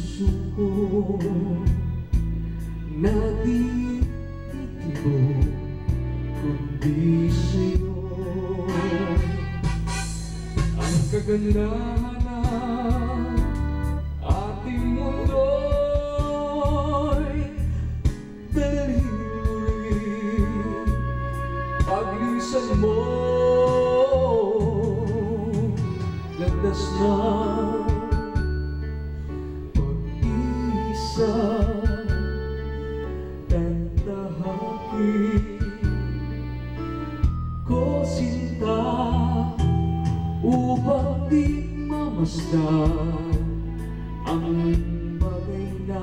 puso ko na di titibo kundi sa'yo. Ang kagandahan ng ating mundo'y dalhin mo rin paglisan mo. Landas na pag-isa tatahakin ko sinta upang di mamasdan ang bagay na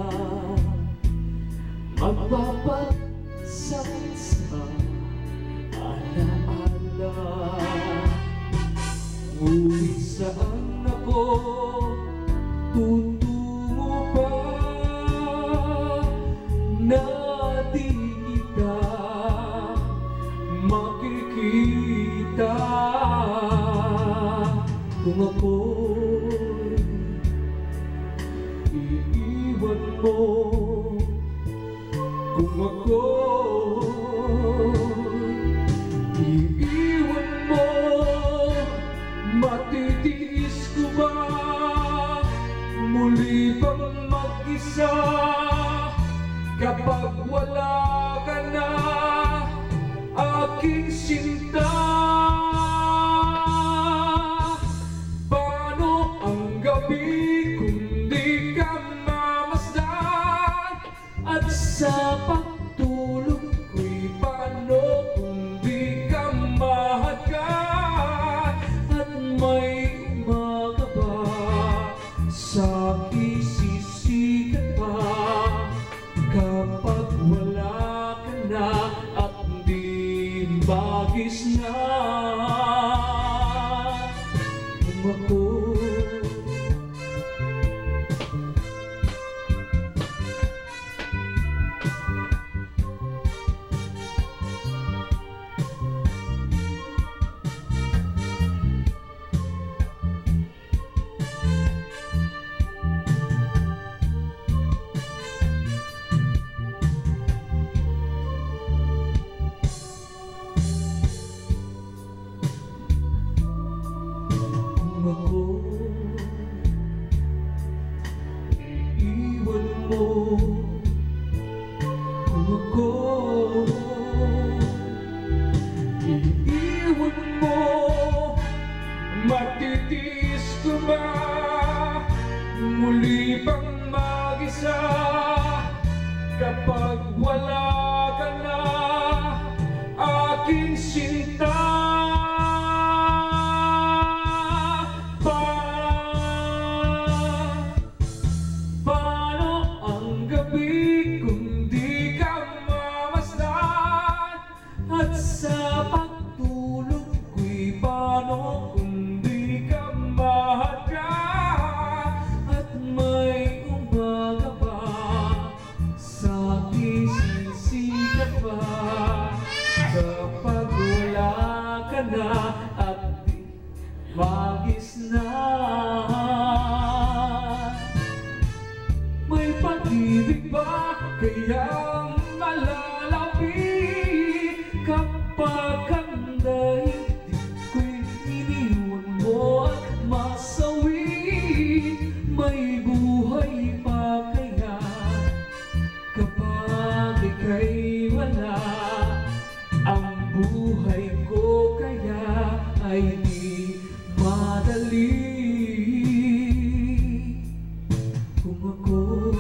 magpapasakit sa alaala. Ngunit saan ako tutungo pa na di kita makikita? Kung ako'y iiwan mo, kung ako'y iiwan mo, matitiis ko ba muli pang mag-isa kapag wala ka na, aking sinta? Paano ang gabi kung di ka mamasdan? At sa pagtulog ko'y paano kung di ka mahagkan? At may umaga ba sa isisikat pa kapag wala ka na at di bagis na? Kung ako iiwan mo, kung ako iiwan mo, matitiis ko ba muli pang mag-isa kapag wala ka na, aking sinta? At sa pagtulog ko'y paano kung di ka mahagkan? At may umaga ba sa isisikat pa kapag wala ka na at di magis na? May pag-ibig ba kayang malalapi kapag ang daigdig ko'y iniwan mo at masawi? May buhay pa kaya kapag ika'y wala? Ang buhay ko kaya ay di madali kung ako